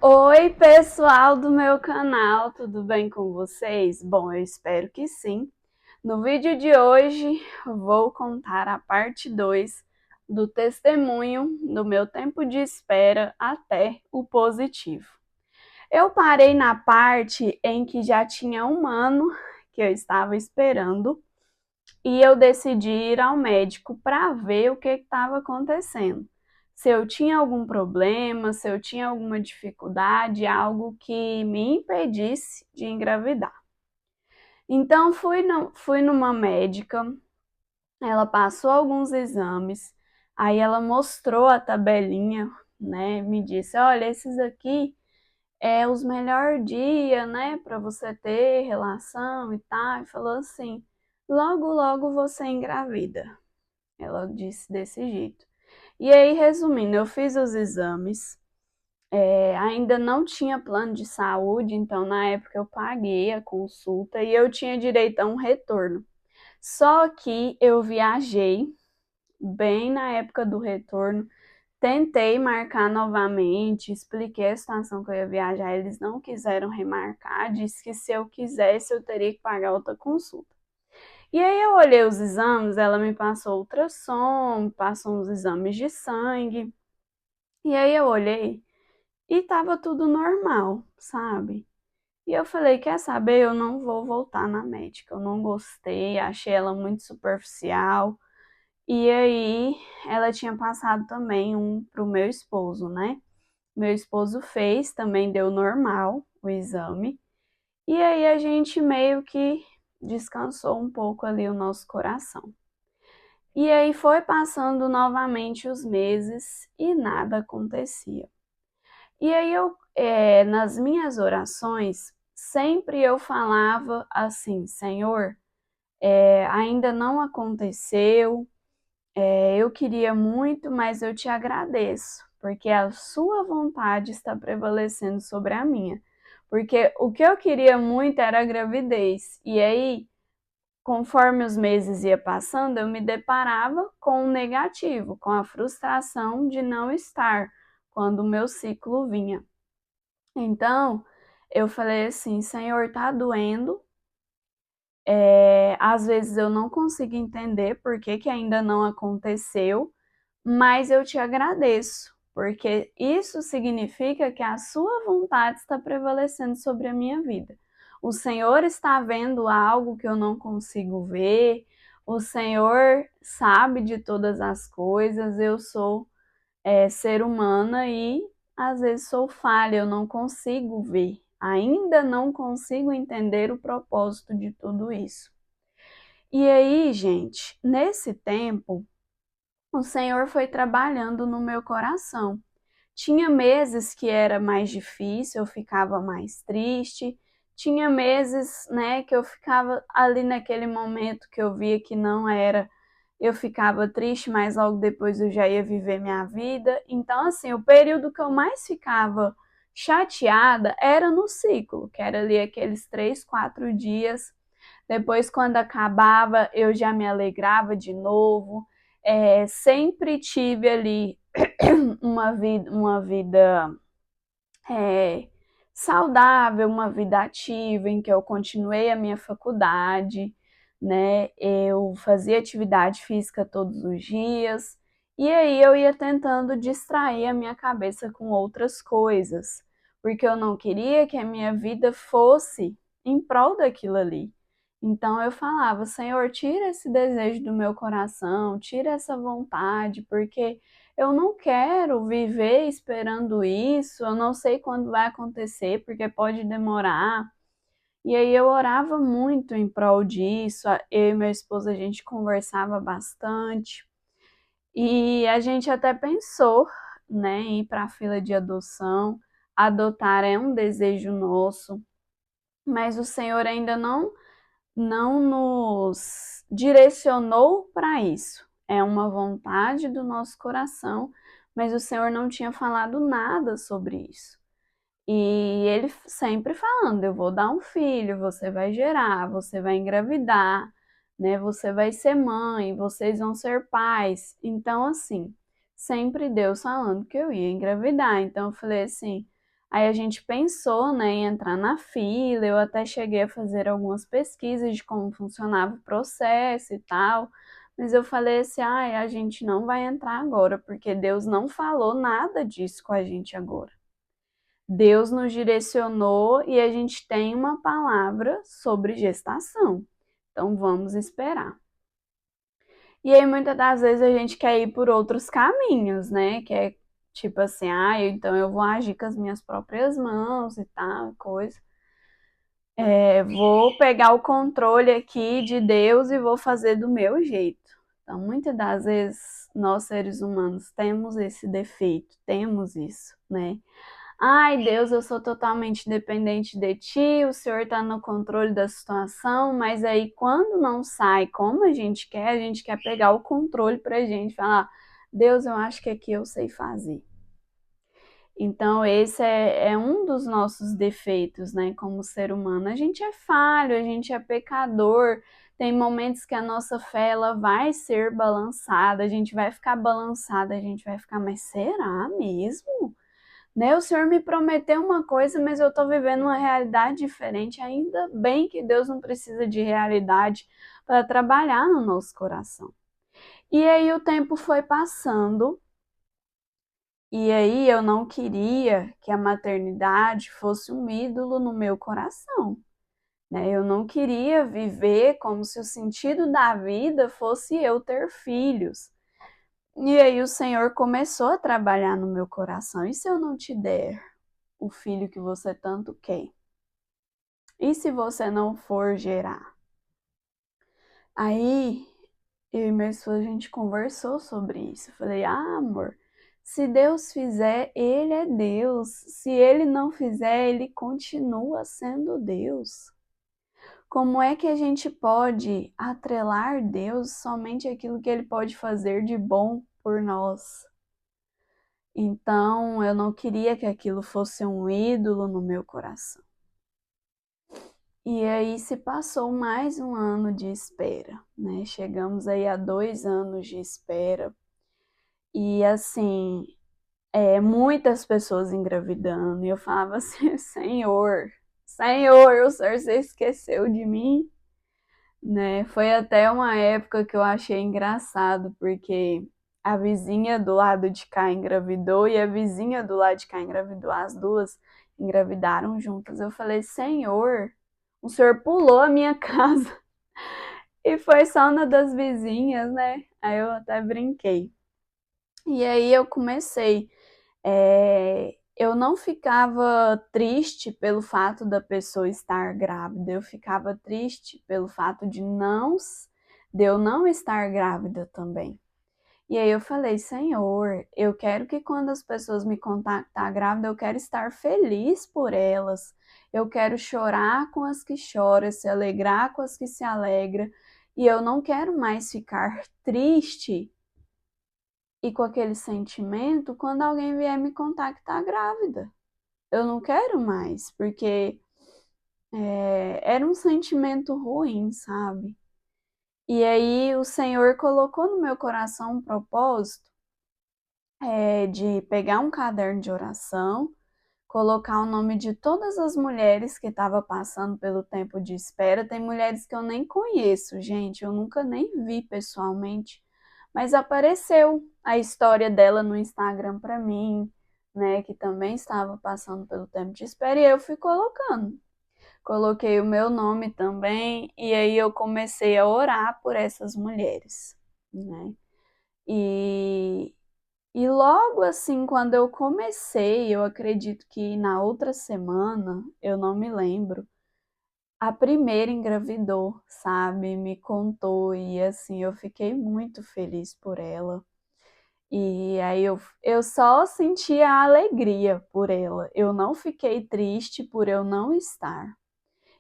Oi, pessoal do meu canal, tudo bem com vocês? Bom, eu espero que sim. No vídeo de hoje, vou contar a parte 2 do testemunho do meu tempo de espera até o positivo. Eu parei na parte em que já tinha um ano que eu estava esperando e eu decidi ir ao médico para ver o que estava acontecendo. Se eu tinha algum problema, se eu tinha alguma dificuldade, algo que me impedisse de engravidar. Então fui numa médica, ela passou alguns exames, aí ela mostrou a tabelinha, né? Me disse: olha, esses aqui é os melhores dias, né, para você ter relação e tal. E falou assim: logo, logo você engravida. Ela disse desse jeito. E aí, resumindo, eu fiz os exames, ainda não tinha plano de saúde, então na época eu paguei a consulta e eu tinha direito a um retorno. Só que eu viajei bem na época do retorno, tentei marcar novamente, expliquei a situação que eu ia viajar, eles não quiseram remarcar, disse que se eu quisesse eu teria que pagar outra consulta. E aí eu olhei os exames, ela me passou ultrassom, passou uns exames de sangue. E aí eu olhei e tava tudo normal, sabe? E eu falei, quer saber, eu não vou voltar na médica. Eu não gostei, achei ela muito superficial. E aí ela tinha passado também um pro meu esposo, né? Meu esposo fez, também deu normal o exame. E aí a gente meio que descansou um pouco ali o nosso coração. E aí foi passando novamente os meses e nada acontecia. E aí nas minhas orações, sempre eu falava assim: Senhor, ainda não aconteceu, eu queria muito, mas eu te agradeço, porque a sua vontade está prevalecendo sobre a minha. Porque o que eu queria muito era a gravidez. E aí, conforme os meses ia passando, eu me deparava com o negativo, com a frustração de não estar quando o meu ciclo vinha. Então, eu falei assim, Senhor, tá doendo. Às vezes eu não consigo entender por que que ainda não aconteceu, mas eu te agradeço, porque isso significa que a sua vontade está prevalecendo sobre a minha vida. O Senhor está vendo algo que eu não consigo ver, o Senhor sabe de todas as coisas, eu sou ser humana e às vezes sou falha, eu não consigo ver, ainda não consigo entender o propósito de tudo isso. E aí, gente, nesse tempo, o Senhor foi trabalhando no meu coração. Tinha meses que era mais difícil, eu ficava mais triste. Tinha meses, né, que eu ficava ali naquele momento que eu via que não era, eu ficava triste, mas logo depois eu já ia viver minha vida. Então, assim, o período que eu mais ficava chateada era no ciclo, que era ali aqueles 3, 4 dias. Depois, quando acabava, eu já me alegrava de novo. Sempre tive ali uma vida saudável, uma vida ativa, em que eu continuei a minha faculdade, né? Eu fazia atividade física todos os dias, e aí eu ia tentando distrair a minha cabeça com outras coisas, porque eu não queria que a minha vida fosse em prol daquilo ali. Então eu falava, Senhor, tira esse desejo do meu coração, tira essa vontade, porque eu não quero viver esperando isso, eu não sei quando vai acontecer, porque pode demorar. E aí eu orava muito em prol disso, eu e meu esposo a gente conversava bastante. E a gente até pensou, né, em ir para a fila de adoção. Adotar é um desejo nosso, mas o Senhor ainda não nos direcionou para isso. É uma vontade do nosso coração, mas o Senhor não tinha falado nada sobre isso. E ele sempre falando: eu vou dar um filho, você vai gerar, você vai engravidar, né? Você vai ser mãe, vocês vão ser pais. Então, assim, sempre Deus falando que eu ia engravidar. Então, eu falei assim: Aí a gente pensou, né, em entrar na fila, eu até cheguei a fazer algumas pesquisas de como funcionava o processo e tal, mas eu falei assim, ai, a gente não vai entrar agora, porque Deus não falou nada disso com a gente agora. Deus nos direcionou e a gente tem uma palavra sobre gestação. Então vamos esperar. E aí muitas das vezes a gente quer ir por outros caminhos, né? Que é tipo assim, ah, então eu vou agir com as minhas próprias mãos e tal, coisa. Vou pegar o controle aqui de Deus e vou fazer do meu jeito. Então, muitas das vezes, nós seres humanos temos esse defeito, temos isso, né? Ai, Deus, eu sou totalmente dependente de ti, o Senhor está no controle da situação, mas aí quando não sai como a gente quer pegar o controle para a gente falar, Deus, eu acho que aqui eu sei fazer. Então, esse é um dos nossos defeitos, né, como ser humano. A gente é falho, a gente é pecador, tem momentos que a nossa fé ela vai ser balançada, a gente vai ficar balançada, a gente vai ficar, mas será mesmo? Né? O Senhor me prometeu uma coisa, mas eu estou vivendo uma realidade diferente. Ainda bem que Deus não precisa de realidade para trabalhar no nosso coração. E aí o tempo foi passando, e aí eu não queria que a maternidade fosse um ídolo no meu coração. Né? Eu não queria viver como se o sentido da vida fosse eu ter filhos. E aí o Senhor começou a trabalhar no meu coração. E se eu não te der o filho que você tanto quer? E se você não for gerar? Aí, eu e meu esposo, a gente conversou sobre isso. Eu falei, amor, se Deus fizer, Ele é Deus. Se Ele não fizer, Ele continua sendo Deus. Como é que a gente pode atrelar Deus somente aquilo que Ele pode fazer de bom por nós? Então, eu não queria que aquilo fosse um ídolo no meu coração. E aí se passou mais um ano de espera, né? Chegamos aí a 2 anos de espera. E assim, muitas pessoas engravidando. E eu falava assim, Senhor, o Senhor se esqueceu de mim, né? Foi até uma época que eu achei engraçado, porque a vizinha do lado de cá engravidou e a vizinha do lado de cá engravidou. As duas engravidaram juntas. Eu falei, Senhor, o Senhor pulou a minha casa e foi só uma das vizinhas, né? Aí eu até brinquei. E aí eu comecei. Eu não ficava triste pelo fato da pessoa estar grávida, eu ficava triste pelo fato de eu não estar grávida também. E aí eu falei, Senhor, eu quero que quando as pessoas me contactar grávida, eu quero estar feliz por elas. Eu quero chorar com as que choram, se alegrar com as que se alegram. E eu não quero mais ficar triste e com aquele sentimento quando alguém vier me contar que tá grávida. Eu não quero mais, porque era um sentimento ruim, sabe? E aí o Senhor colocou no meu coração um propósito de pegar um caderno de oração, colocar o nome de todas as mulheres que estavam passando pelo tempo de espera. Tem mulheres que eu nem conheço, gente, eu nunca nem vi pessoalmente, mas apareceu a história dela no Instagram para mim, né, que também estava passando pelo tempo de espera, e eu fui colocando. Coloquei o meu nome também, e aí eu comecei a orar por essas mulheres, né? E, e logo assim, quando eu comecei, eu acredito que na outra semana, eu não me lembro, a primeira engravidou, sabe? Me contou e assim, eu fiquei muito feliz por ela. E aí eu só senti a alegria por ela. Eu não fiquei triste por eu não estar.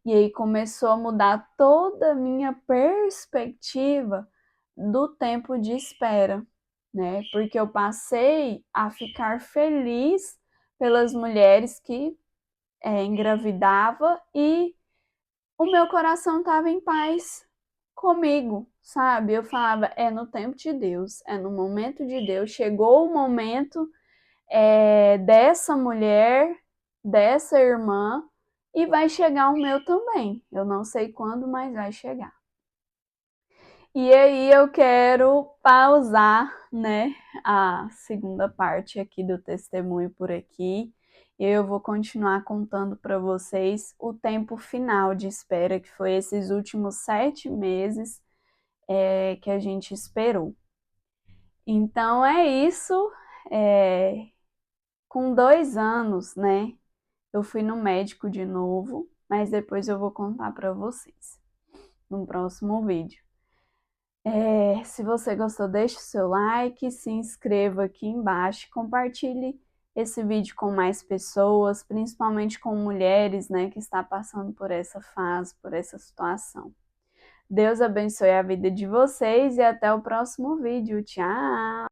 E aí começou a mudar toda a minha perspectiva do tempo de espera, né? Porque eu passei a ficar feliz pelas mulheres que engravidava e o meu coração estava em paz comigo, sabe? Eu falava, é no tempo de Deus, é no momento de Deus. Chegou o momento dessa mulher dessa irmã e vai chegar o meu também. Eu não sei quando, mas vai chegar. E aí eu quero pausar, né, a segunda parte aqui do testemunho por aqui. E eu vou continuar contando para vocês o tempo final de espera, que foi esses últimos 7 meses que a gente esperou. Então é isso. Com 2 anos, né, eu fui no médico de novo, mas depois eu vou contar para vocês no próximo vídeo. Se você gostou, deixe o seu like, se inscreva aqui embaixo, compartilhe esse vídeo com mais pessoas, principalmente com mulheres, né, que está passando por essa fase, por essa situação. Deus abençoe a vida de vocês e até o próximo vídeo. Tchau!